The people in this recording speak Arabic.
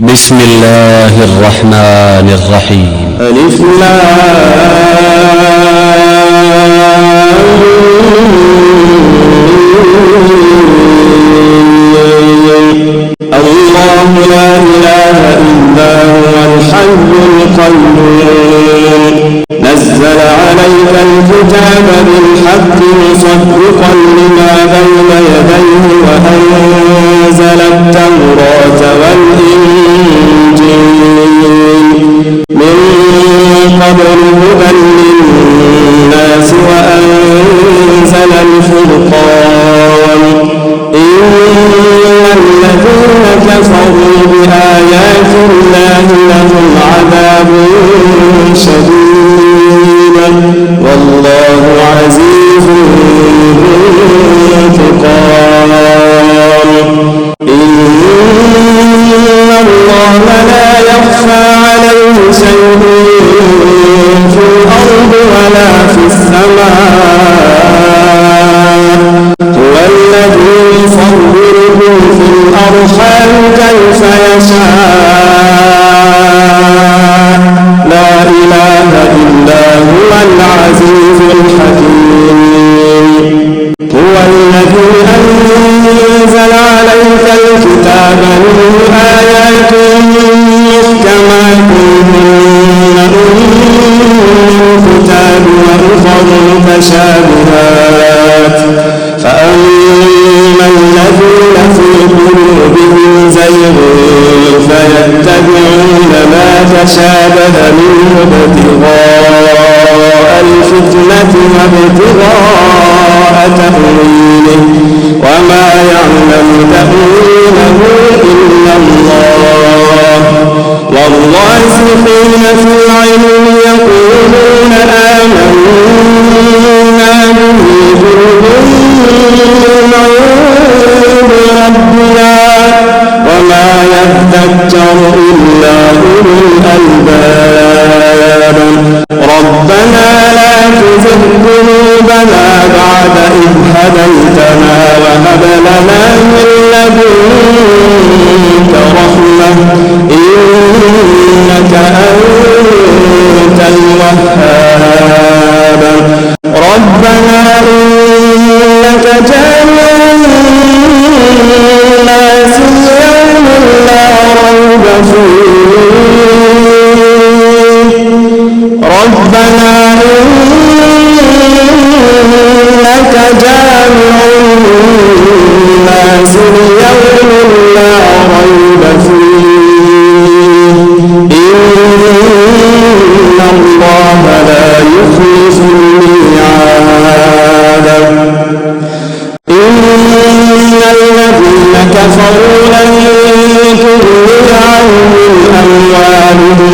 بسم الله الرحمن الرحيم. ألف الله لا إله إلا هو الحي القيوم نزل عليك الكتاب بالحق مصدقا لما بين يديه وأنزل التوراة والإنجيل من قبل هدى للناس وأنزل الفرقان إن الذين كفروا بآيات الله لهم عذاب شديد والله عزيز ذو انتقام. إن الله لا يخفى عليه شيء في الأرض ولا في السماء هو الذي يصوركم في الأرحام كيف يشاء لا إله إلا هو العزيز الحكيم. هو الذي أنزل عليك الكتاب منه آيات محكمات هن الكتاب وأخر متشابهات فأما الذين في قلوبهم زيغ فيتبعون ما تشابه منه ابتغاء الفتنة وابتغاء تأويله وما يعلم تأويله إلا الله والراسخين في العلم يقولون آمنا به كل من عند ربنا وما يذكر إلا أولو الألباب. ربنا لا تزغ قلوبنا بعد إذ هديتنا وهب لنا من لدنك رحمة إنك أنت الوهاب. ربنا إنك جامع الناس ليوم لا ريب فيه. ربنا إنك جامع الناس ليوم لا ريب فيه إن الله لا يخلف الميعاد. إن الذين كفروا لن تغني عنهم أموالهم